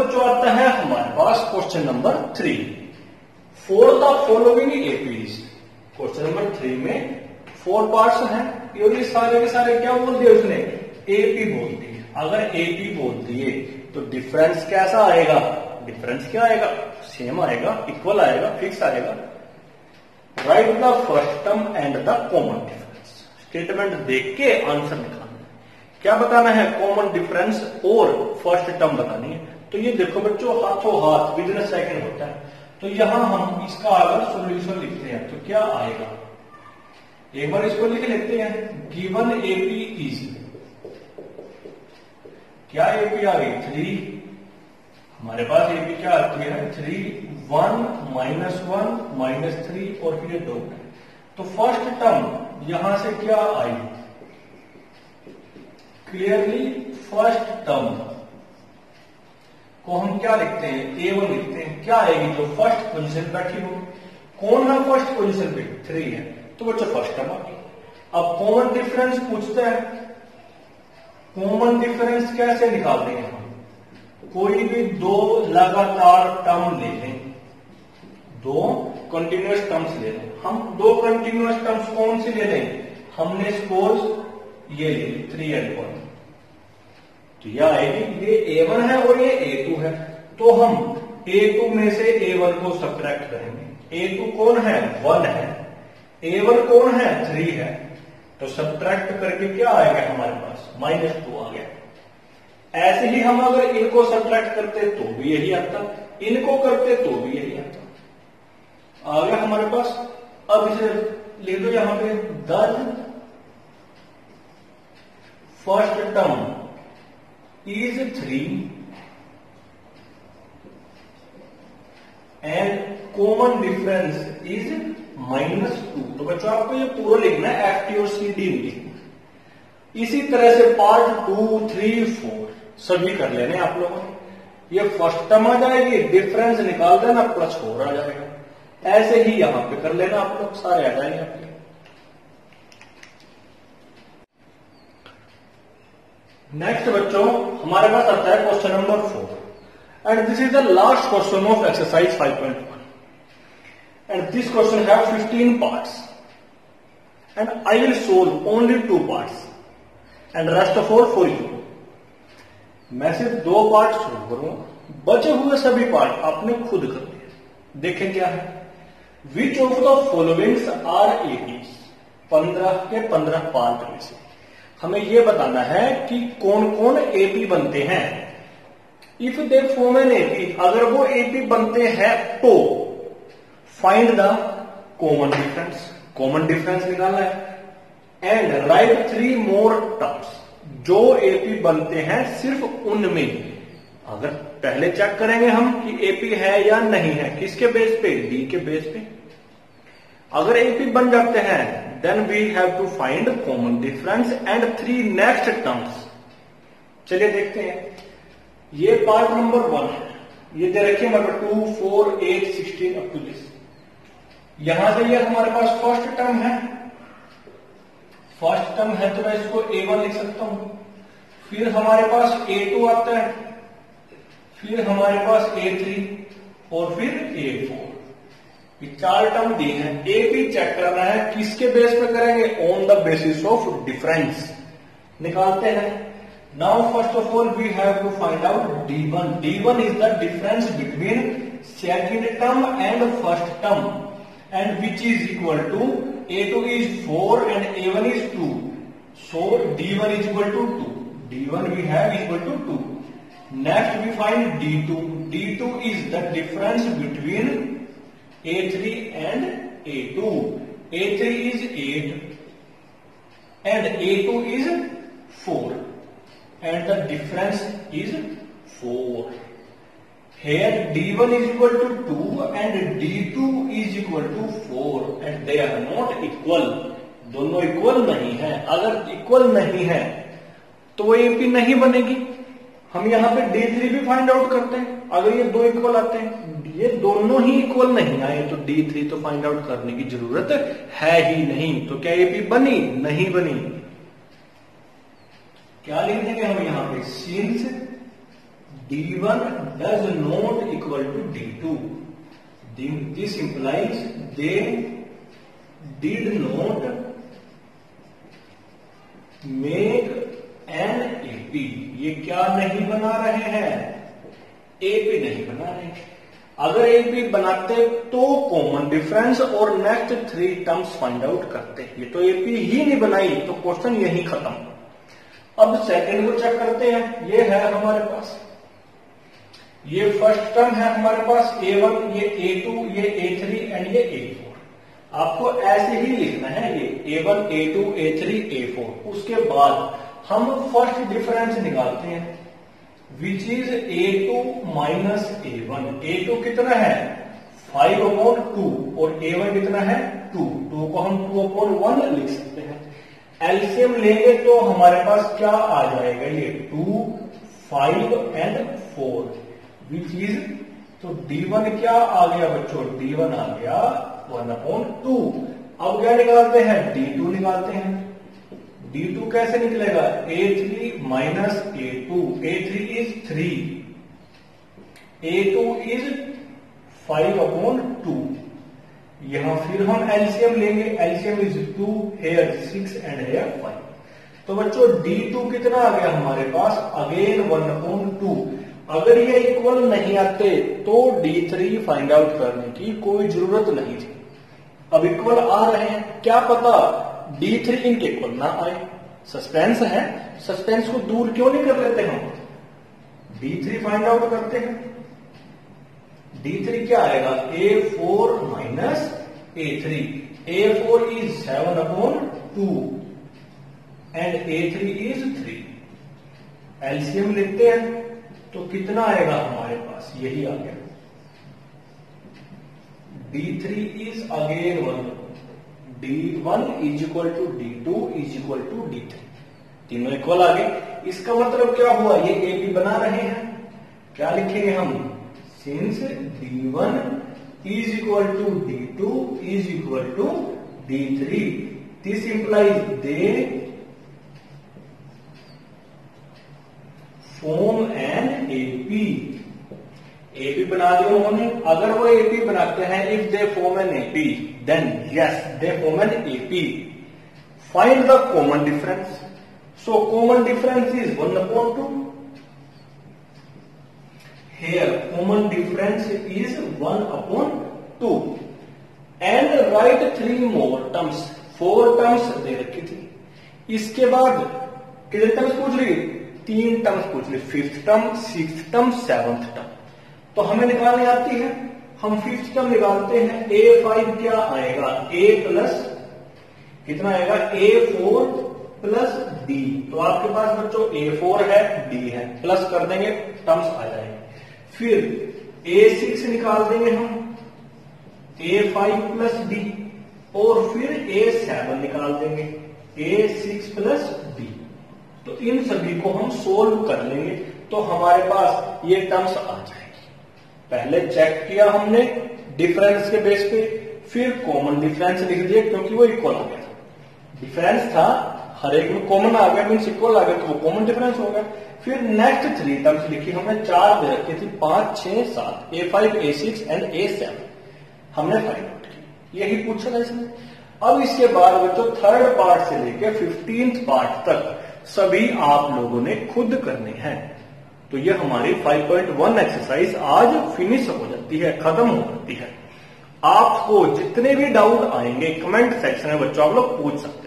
बच्चों आता है हमारे पास question number 3, for the following एपीज। क्वेश्चन नंबर 3 में 4 पार्ट्स हैं और ये सारे के सारे क्या बोल दिए उसने, एपी बोल दिए। अगर एपी बोल दिए तो डिफरेंस कैसा आएगा, डिफरेंस क्या आएगा, सेम आएगा, इक्वल आएगा, फिक्स आएगा। Right the first term and the common difference. Statement देख के आंसर निकालना है। क्या बताना है, कॉमन डिफरेंस और फर्स्ट टर्म बतानी है। तो ये देखो बच्चों, हाथों हाथ विदिन सेकंड होता है। तो यहां हम इसका अगर सॉल्यूशन लिखते हैं तो क्या आएगा, एक बार इसको लिख लेते हैं। गिवन एपी इज, क्या एपी आ गई 3, हमारे पास एपी क्या आती है 3, 1 -1 -3 और फिर 2। तो फर्स्ट टर्म यहां से क्या आई, क्लियरली फर्स्ट टर्म को हम क्या लिखते हैं, A1 लिखते हैं। क्या आएगी, जो फर्स्ट पोजीशन बैठी हो। कौन है फर्स्ट पोजीशन पे, 3 है, तो बच्चों फर्स्ट टर्म आ गई। अब कॉमन डिफरेंस पूछता है, कॉमन डिफरेंस कैसे निकालते हैं हम, कोई भी 2 लगातार टर्म ले लें, 2 कंटिन्यूअस टर्म्स ले लें। हम 2 कंटिन्यूअस टर्म्स कौन सी ले लें, हमने सपोज ये ले ली 3 and 1, तो यह आएगी, ये A1 है और ये A2 है। तो हम A2 में से A1 को सब्ट्रैक्ट करेंगे। A2 कौन है, 1 है, A1 कौन है, 3 है। तो सब्ट्रैक्ट करके क्या आएगा हमारे पास, -2 आ गया। ऐसे ही हम अगर इनको सब्ट्रैक्ट करते तो भी यही आता, इनको करते तो भी यही आता। आ गया हमारे पास। अब इसे लिख दो यहां पे, the first term is 3 and common difference is -2। तो बच्चों आपको ये पूरा लिखना है, एफ टी और सी डी लिखना। इसी तरह से पार्ट 2, 3, 4 सभी कर लेने आप लोगों ने। ये फर्स्ट टर्म आ जाएगी, डिफरेंस निकाल देना, +4 आ जाएगा। ऐसे ही यहां पे कर लेना आप लोग, सारे आ जाएंगे आपके। नेक्स्ट बच्चों हमारे पास आता है question number 4 and this is the last question of exercise 5.1 and this question have 15 parts and I will solve only 2 parts and rest of all for you. मैं सिर्फ 2 पार्ट सोल्व करूंगा, बचे हुए सभी पार्ट आपने खुद कर दिए। देखें क्या है, which of the followings are APs. 15 के 15 पार्ट में से हमें यह बताना है कि कौन कौन एपी बनते हैं। If they form an AP, अगर वो एपी बनते हैं तो find the common difference, common difference निकालना है। एंड राइट 3 मोर टर्म्स, जो एपी बनते हैं सिर्फ उनमें। अगर पहले चेक करेंगे हम कि एपी है या नहीं है, किसके बेस पे, डी के बेस पे। अगर एपी बन जाते हैं then we have to find common difference and 3 next terms। चलिए देखते हैं। ये पार्ट नंबर 1 है, ये दे रखिए हमारे 2, 4, 8, 16 अप टू दिस। यहां से ये हमारे पास फर्स्ट टर्म है, फर्स्ट टर्म है तो मैं इसको A1 लिख सकता हूं। फिर हमारे पास A2 आता है, फिर हमारे पास A3 और फिर A4। ये 4 टर्म दी है। एपी चेक करना है, किसके बेस पे करेंगे, on the basis of difference. निकालते हैं। Now first of all we have to find out D1। D1 is the difference between second term and first term and which is equal to A2 is 4 and A1 is 2। So D1 is equal to 2। D1 we have equal to 2। Next we find D2। D2 is the difference between A3 and A2. A3 is 8 and A2 is 4 and the difference is 4. Here D1 is equal to 2 and D2 is equal to 4 and they are not equal. दोनों equal नहीं है। अगर equal नहीं है तो वो AP नहीं बनेगी। हम यहां पे D3 भी फाइंड आउट करते हैं। अगर ये 2 इक्वल आते हैं, ये दोनों ही इक्वल नहीं आए तो D3 तो फाइंड आउट करने की जरूरत है ही नहीं। तो क्या एपी बनी, नहीं बनी। क्या लिख देंगे हम यहां पे, since D1 does not equal to D2. This implies they did not make an AP. ये क्या नहीं बना रहे हैं? AP नहीं बना रहे हैं। अगर AP बनाते तो कॉमन डिफरेंस और नेक्स्ट 3 टर्म्स फाइंड आउट करते। ये तो AP ही नहीं बनाई तो क्वेश्चन यही खत्म। अब सेकंड को चेक करते हैं। ये है हमारे पास, ये फर्स्ट टर्म है हमारे पास A1, ये A2, ये A3 एंड ये A4। आपको ऐसे ही लिखना है, ये A1, A2, A3, A4। उसके बाद हम फर्स्ट डिफरेंस निकालते हैं which is A2 minus A1। A2 कितना है 5/2 और A1 कितना है 2। 2 को हम 2/1 लिख सकते हैं। एलसीएम लेंगे तो हमारे पास क्या आ जाएगा, ये 2, 5 एंड 4 विच इज, तो D1 क्या आ गया बच्चों, D1 आ गया 1/2। अब क्या निकालते हैं, D2 निकालते हैं। D2 कैसे निकलेगा, A3 minus A2। A3 is 3, A2 is 5/2। यहां फिर हम एलसीएम लेंगे, LCM is 2, here 6 and here 5। तो बच्चों D2 कितना आ गया हमारे पास, अगेन 1/2। अगर ये इक्वल नहीं आते तो D3 फाइंड आउट करने की कोई जरूरत नहीं थी। अब इक्वल आ रहे हैं, क्या पता D3 इनके इक्वल ना आए। सस्पेंस है, सस्पेंस को दूर क्यों नहीं कर लेते हम, D3 फाइंड आउट करते हैं। D3 क्या आएगा, A4 minus A3। A4 is 7/2 and A3 is 3। LCM लेते हैं तो कितना आएगा हमारे पास, यही आ गया। D3 is again 1। D1 is equal to D2 is equal to D3। तीनों इक्वल आ गए। इसका मतलब क्या हुआ, ये AP बना रहे हैं। क्या लिखेंगे हम, since D1 is equal to D2 is equal to D3 this implies they form an AP। AP बना दिया उन्होंने। अगर वो AP बनाते हैं, if they form an AP then yes they form an AP। Find the common difference. So common difference is 1/2। Here common difference is 1/2 and write 3 more terms। 4 terms दे रखी थी। इसके बाद कितने टर्म्स पूछ रही, 3 टर्म्स पूछ रही, 5th term, 6th term, 7th term. तो हमें निकालनी आती है, हम 5th टर्म निकालते हैं। A5 क्या आएगा, A प्लस कितना आएगा, A4 प्लस D। तो आपके पास बच्चों A4 है, D है, प्लस कर देंगे टर्म्स आ जाएंगे। फिर A6 निकाल देंगे हम, A5 प्लस D, और फिर A7 निकाल देंगे, A6 प्लस D। तो इन सभी को हम सोल्व कर लेंगे तो हमारे पास ये टर्म्स आ जाएगी। पहले चेक किया हमने डिफरेंस के बेस पे, फिर कॉमन डिफरेंस लिख दिया क्योंकि वो इक्वल आ गया था। डिफरेंस था, हर एक में कॉमन आ गया, मीन्स इक्वल आ गया, तो वो कॉमन डिफरेंस हो गया। फिर नेक्स्ट 3 टर्म्स लिखी हमने, 4 दे रखी थी, 5, 6, 7, A5, A6 एंड A7 हमने फाइंड आउट की। यही पूछा था इसमें। अब इसके बाद बच्चों 3rd पार्ट से लेकर 15th पार्ट तक सभी आप लोगों ने खुद करने हैं। तो ये हमारी 5.1 एक्सरसाइज आज फिनिश हो जाती है, खत्म हो जाती है। आपको जितने भी डाउट आएंगे कमेंट सेक्शन में बच्चों आप लोग पूछ सकते हैं।